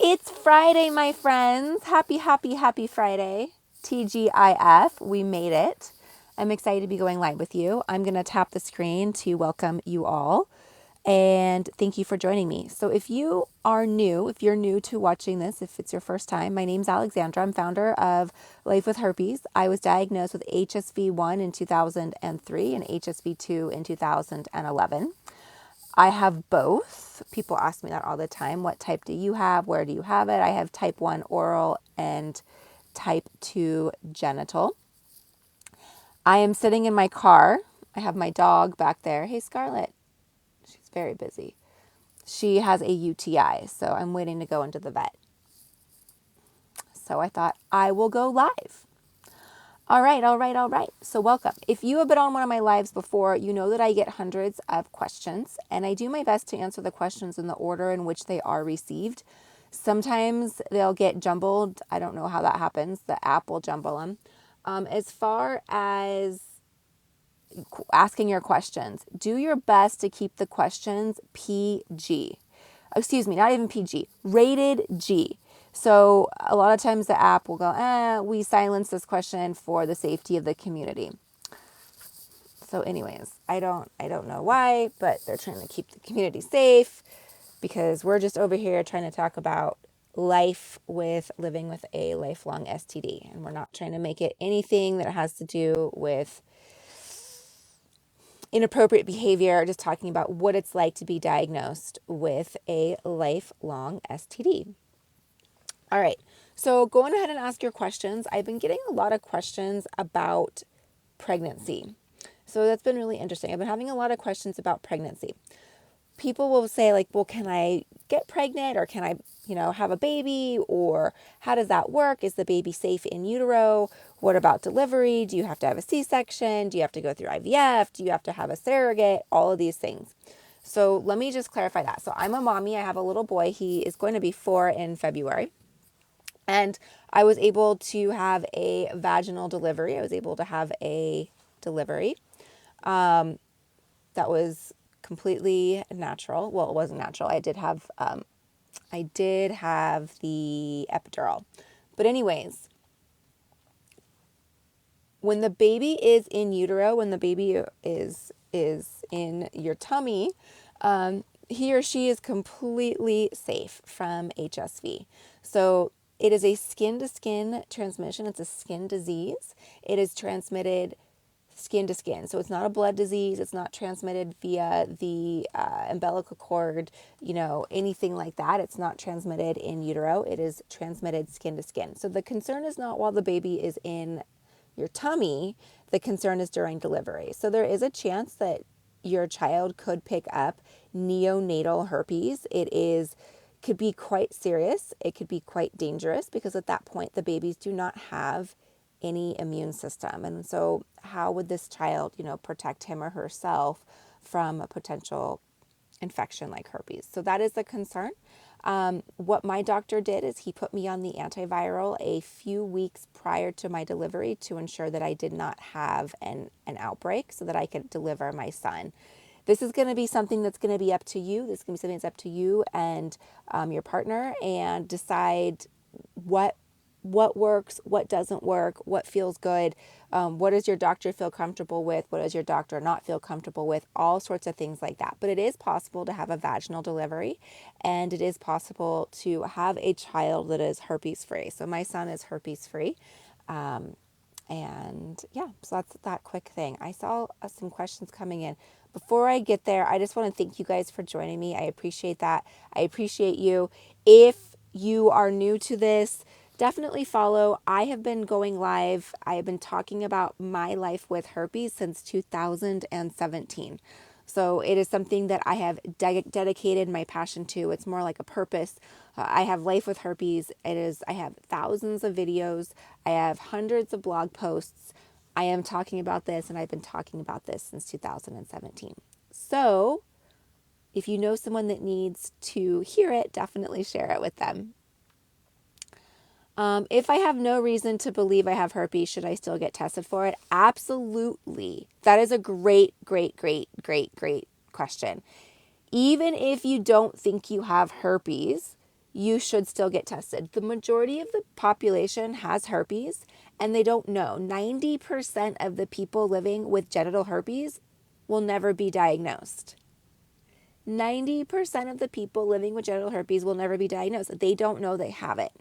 It's Friday, my friends. Happy, happy, happy Friday. TGIF, we made it. I'm excited to be going live with you. I'm going to tap the screen to welcome you all. And thank you for joining me. So if you're new to watching this, if it's your first time, my name's Alexandra. I'm founder of Life With Herpes. I was diagnosed with HSV-1 in 2003 and HSV-2 in 2011. I have both. People ask me that all the time. What type do you have? Where do you have it? I have type 1 oral and type 2 genital. I am sitting in my car. I have my dog back there. Hey, Scarlett. She's very busy. She has a UTI, so I'm waiting to go into the vet. So I thought I will go live. All right. So welcome. If you have been on one of my lives before, you know that I get hundreds of questions, and I do my best to answer the questions in the order in which they are received. Sometimes they'll get jumbled. I don't know how that happens. The app will jumble them. As far as asking your questions, do your best to keep the questions PG. Excuse me, not even PG, rated G. So a lot of times the app will go, we silence this question for the safety of the community. So anyways, I don't know why, but they're trying to keep the community safe because we're just over here trying to talk about life with living with a lifelong STD. And we're not trying to make it anything that has to do with inappropriate behavior, just talking about what it's like to be diagnosed with a lifelong STD. All right, so going ahead and ask your questions. I've been getting a lot of questions about pregnancy. So that's been really interesting. I've been having a lot of questions about pregnancy. People will say like, well, can I get pregnant or can I, have a baby, or how does that work? Is the baby safe in utero? What about delivery? Do you have to have a C-section? Do you have to go through IVF? Do you have to have a surrogate? All of these things. So let me just clarify that. So I'm a mommy. I have a little boy. He is going to be 4 in February. And I was able to have a vaginal delivery. I was able to have a delivery that was completely natural. Well, it wasn't natural. I did have the epidural. But anyways, when the baby is in utero, when the baby is in your tummy, he or she is completely safe from HSV. So it is a skin-to-skin transmission. It's a skin disease. It is transmitted skin to skin. So it's not a blood disease. It's not transmitted via the umbilical cord, anything like that. It's not transmitted in utero. It is transmitted skin to skin. So the concern is not while the baby is in your tummy. The concern is during delivery. So there is a chance that your child could pick up neonatal herpes. Could be quite serious. It could be quite dangerous because at that point the babies do not have any immune system. And so how would this child, protect him or herself from a potential infection like herpes? So that is the concern. What my doctor did is he put me on the antiviral a few weeks prior to my delivery to ensure that I did not have an outbreak so that I could deliver my son. This is going to be something that's going to be up to you. This is going to be something that's up to you and your partner, and decide what works, what doesn't work, what feels good, what does your doctor feel comfortable with, what does your doctor not feel comfortable with, all sorts of things like that. But it is possible to have a vaginal delivery, and it is possible to have a child that is herpes free. So my son is herpes free. And yeah, so that's that quick thing. I saw some questions coming in. Before I get there, I just want to thank you guys for joining me. I appreciate that. I appreciate you. If you are new to this, definitely follow. I have been going live. I have been talking about my life with herpes since 2017. So it is something that I have dedicated my passion to. It's more like a purpose. I have Life with Herpes. I have thousands of videos. I have hundreds of blog posts. I am talking about this, and I've been talking about this since 2017. So if you know someone that needs to hear it, definitely share it with them. If I have no reason to believe I have herpes, should I still get tested for it? Absolutely. That is a great question. Even if you don't think you have herpes, you should still get tested. The majority of the population has herpes and they don't know. 90% of the people living with genital herpes will never be diagnosed. 90% of the people living with genital herpes will never be diagnosed. They don't know they have it.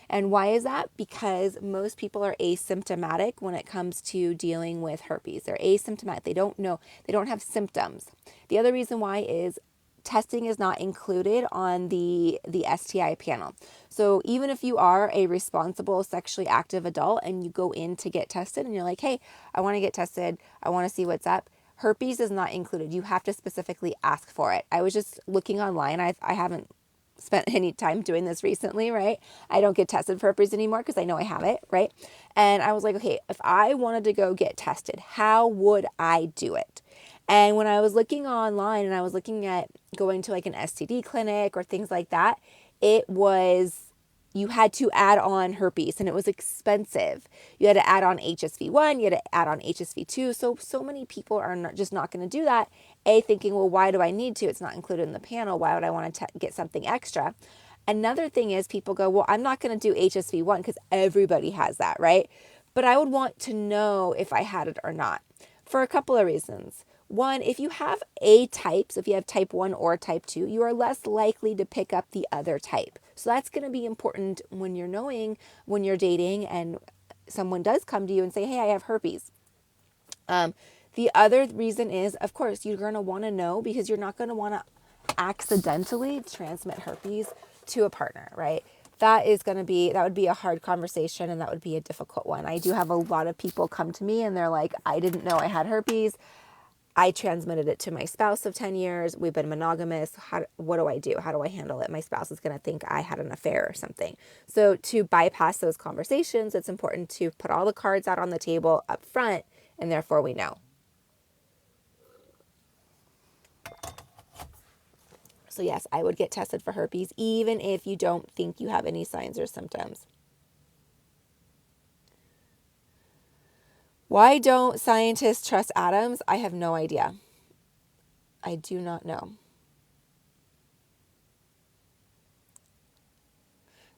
And why is that? Because most people are asymptomatic when it comes to dealing with herpes. They're asymptomatic. They don't know. They don't have symptoms. The other reason why is testing is not included on the STI panel. So even if you are a responsible sexually active adult and you go in to get tested and you're like, hey, I want to get tested. I want to see what's up. Herpes is not included. You have to specifically ask for it. I was just looking online. I haven't spent any time doing this recently, right? I don't get tested for herpes anymore because I know I have it, right? And I was like, okay, if I wanted to go get tested, how would I do it? And when I was looking online and I was looking at going to like an STD clinic or things like that, it was, you had to add on herpes and it was expensive. You had to add on HSV1, you had to add on HSV2. So many people are just not going to do that. Thinking, well, why do I need to? It's not included in the panel. Why would I want to get something extra? Another thing is people go, well, I'm not going to do HSV1 because everybody has that, right? But I would want to know if I had it or not for a couple of reasons. One, if you have A types, if you have type 1 or type 2, you are less likely to pick up the other type. So that's going to be important when you're knowing, when you're dating and someone does come to you and say, hey, I have herpes. The other reason is, of course, you're going to want to know because you're not going to want to accidentally transmit herpes to a partner, right? That would be a hard conversation and that would be a difficult one. I do have a lot of people come to me and they're like, I didn't know I had herpes. I transmitted it to my spouse of 10 years. We've been monogamous. What do I do? How do I handle it? My spouse is going to think I had an affair or something. So to bypass those conversations, it's important to put all the cards out on the table up front, and therefore we know. So yes, I would get tested for herpes even if you don't think you have any signs or symptoms. Why don't scientists trust atoms? I have no idea. I do not know.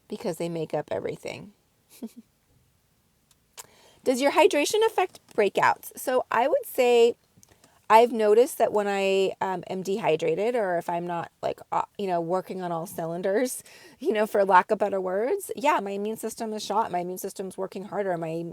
Because they make up everything. Does your hydration affect breakouts? So I would say I've noticed that when I am dehydrated or if I'm not working on all cylinders, for lack of better words, yeah, my immune system is shot. My immune system's working harder. My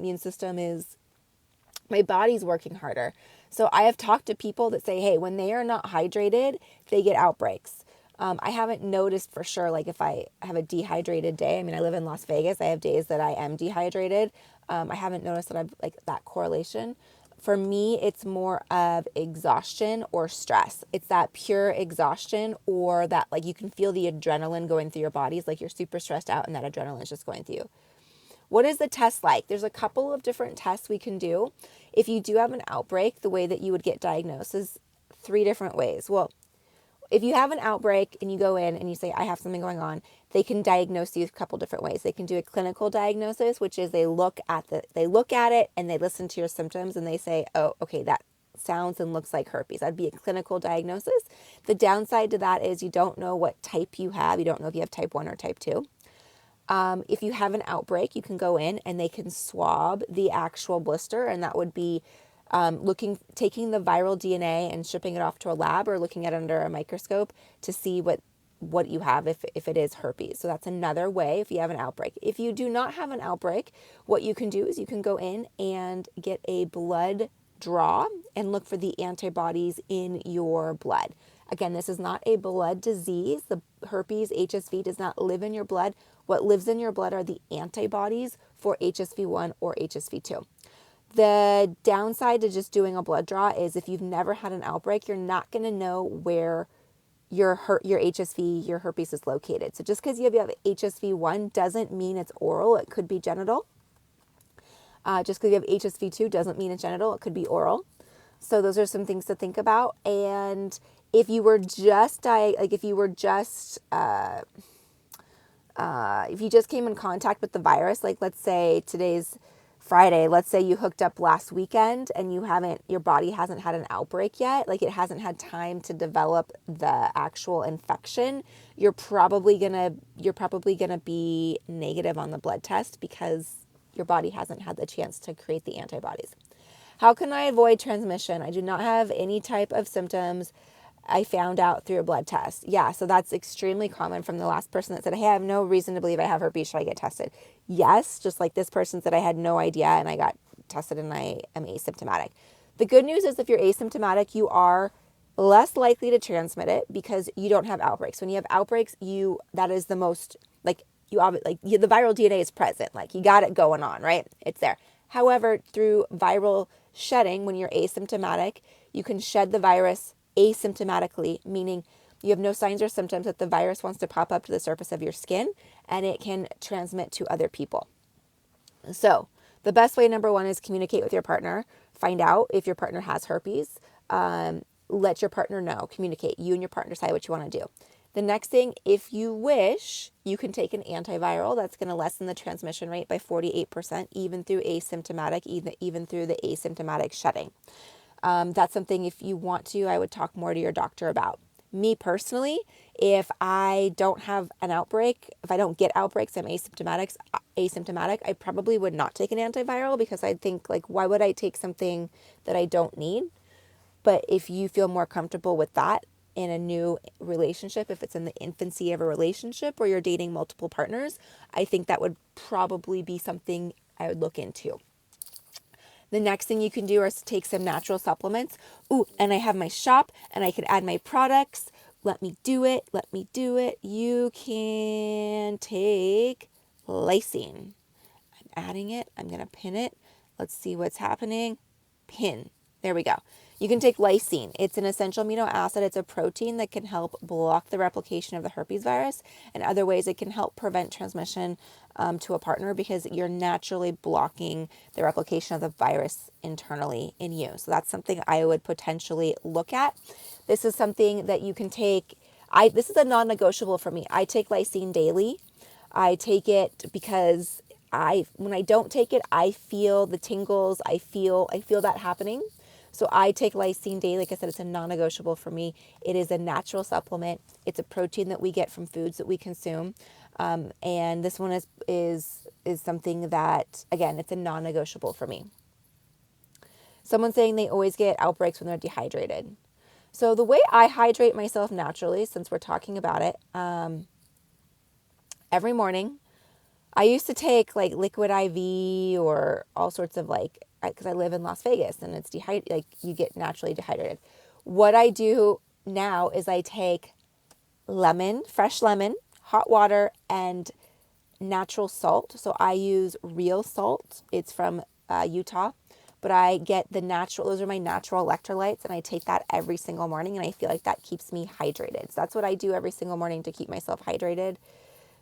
body's working harder. So I have talked to people that say, hey, when they are not hydrated, they get outbreaks. I haven't noticed for sure, like if I have a dehydrated day, I live in Las Vegas. I have days that I am dehydrated. I haven't noticed that I've that correlation. For me, it's more of exhaustion or stress. It's that pure exhaustion or that you can feel the adrenaline going through your body. It's like you're super stressed out and that adrenaline is just going through you. What is the test like? There's a couple of different tests we can do. If you do have an outbreak, the way that you would get diagnosed is 3 different ways. Well, if you have an outbreak and you go in and you say, I have something going on, they can diagnose you a couple different ways. They can do a clinical diagnosis, which is they look at it and they listen to your symptoms and they say, oh, okay, that sounds and looks like herpes. That'd be a clinical diagnosis. The downside to that is you don't know what type you have. You don't know if you have type 1 or type 2. If you have an outbreak, you can go in and they can swab the actual blister, and that would be taking the viral DNA and shipping it off to a lab or looking at it under a microscope to see what you have if it is herpes. So that's another way if you have an outbreak. If you do not have an outbreak, what you can do is you can go in and get a blood draw and look for the antibodies in your blood. Again, this is not a blood disease. The herpes, HSV, does not live in your blood. What lives in your blood are the antibodies for HSV1 or HSV2. The downside to just doing a blood draw is if you've never had an outbreak, you're not going to know where your HSV, your herpes is located. So just because you have HSV1 doesn't mean it's oral. It could be genital. Just because you have HSV2 doesn't mean it's genital. It could be oral. So those are some things to think about. And if you were just if you just came in contact with the virus, like let's say today's Friday, let's say you hooked up last weekend and your body hasn't had an outbreak yet, like it hasn't had time to develop the actual infection, you're probably gonna be negative on the blood test because your body hasn't had the chance to create the antibodies. How can I avoid transmission? I do not have any type of symptoms. I found out through a blood test. Yeah, so that's extremely common from the last person that said, hey, I have no reason to believe I have herpes. Should I get tested? Yes, just like this person said, I had no idea and I got tested and I am asymptomatic. The good news is if you're asymptomatic, you are less likely to transmit it because you don't have outbreaks. When you have outbreaks, that is the most, like, the viral DNA is present. Like, you got it going on, right? It's there. However, through viral shedding, when you're asymptomatic, you can shed the virus asymptomatically, meaning you have no signs or symptoms that the virus wants to pop up to the surface of your skin and it can transmit to other people. So the best way, number one, is communicate with your partner. Find out if your partner has herpes. Let your partner know. Communicate. You and your partner decide what you want to do. The next thing, if you wish, you can take an antiviral that's going to lessen the transmission rate by 48%, even through asymptomatic, even through the asymptomatic shedding. That's something, if you want to, I would talk more to your doctor about. Me personally, if I don't have an outbreak, if I don't get outbreaks, I'm asymptomatic, I probably would not take an antiviral because I'd think, like, why would I take something that I don't need? But if you feel more comfortable with that in a new relationship, if it's in the infancy of a relationship or you're dating multiple partners, I think that would probably be something I would look into. The next thing you can do is take some natural supplements. Ooh, and I have my shop and I can add my products. Let me do it. You can take lysine. I'm adding it. I'm going to pin it. Let's see what's happening. Pin. There we go. You can take lysine. It's an essential amino acid. It's a protein that can help block the replication of the herpes virus. And other ways it can help prevent transmission to a partner because you're naturally blocking the replication of the virus internally in you. So that's something I would potentially look at. This is something that you can take. This is a non-negotiable for me. I take lysine daily. I take it because when I don't take it, I feel the tingles. I feel that happening. So I take lysine daily. Like I said, it's a non-negotiable for me. It is a natural supplement. It's a protein that we get from foods that we consume. And this one is something that, again, it's a non-negotiable for me. Someone's saying they always get outbreaks when they're dehydrated. So the way I hydrate myself naturally, since we're talking about it, every morning, I used to take like liquid IV or all sorts of, like, because I live in Las Vegas and it's you get naturally dehydrated. What I do now is I take fresh lemon, hot water, and natural salt. So I use real salt. It's from Utah, but I get those are my natural electrolytes, and I take that every single morning, and I feel like that keeps me hydrated. So that's what I do every single morning to keep myself hydrated,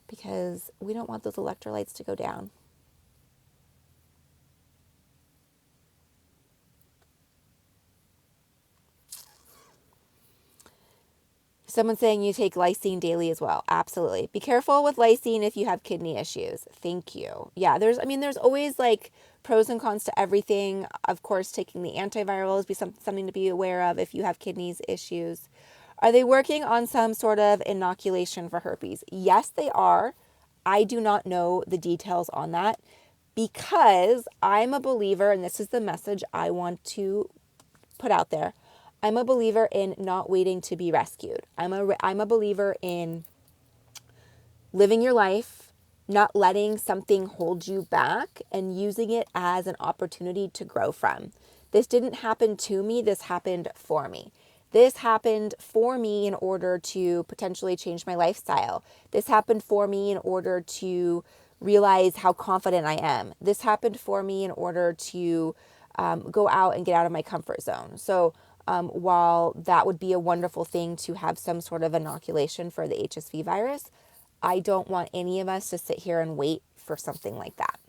because we don't want those electrolytes to go down. Someone's saying you take lysine daily as well. Absolutely. Be careful with lysine if you have kidney issues. Thank you. Yeah, there's always like pros and cons to everything. Of course, taking the antivirals be something to be aware of if you have kidneys issues. Are they working on some sort of inoculation for herpes? Yes, they are. I do not know the details on that because I'm a believer, and this is the message I want to put out there. I'm a believer in not waiting to be rescued. I'm a believer in living your life, not letting something hold you back, and using it as an opportunity to grow from. This didn't happen to me. This happened for me. This happened for me in order to potentially change my lifestyle. This happened for me in order to realize how confident I am. This happened for me in order to go out and get out of my comfort zone. So while that would be a wonderful thing to have some sort of inoculation for the HSV virus, I don't want any of us to sit here and wait for something like that.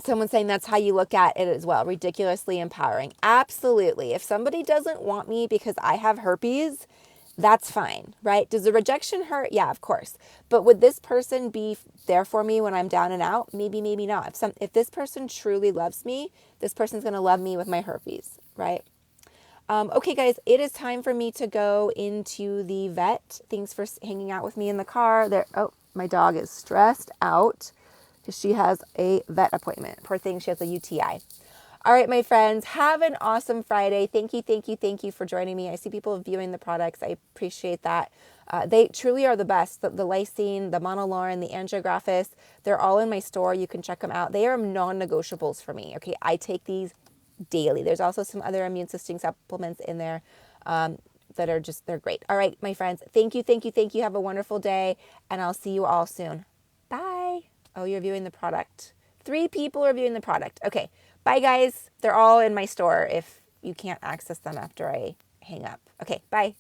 Someone saying that's how you look at it as well. Ridiculously empowering. Absolutely. If somebody doesn't want me because I have herpes, that's fine, right? Does the rejection hurt? Yeah, of course. But would this person be there for me when I'm down and out? Maybe, maybe not. If this person truly loves me, this person's going to love me with my herpes, right? Okay, guys, it is time for me to go into the vet. Thanks for hanging out with me in the car. There. Oh, my dog is stressed out because she has a vet appointment. Poor thing, she has a UTI. All right, my friends, have an awesome Friday. Thank you for joining me. I see people viewing the products. I appreciate that. They truly are the best. The Lysine, the Monolaurin, the Andrographis, they're all in my store. You can check them out. They are non-negotiables for me. Okay, I take these daily. There's also some other immune system supplements in there that are just, they're great. All right, my friends, thank you. Have a wonderful day, and I'll see you all soon. Bye. Oh, you're viewing the product. 3 people are viewing the product. Okay. Bye, guys. They're all in my store if you can't access them after I hang up. Okay, bye.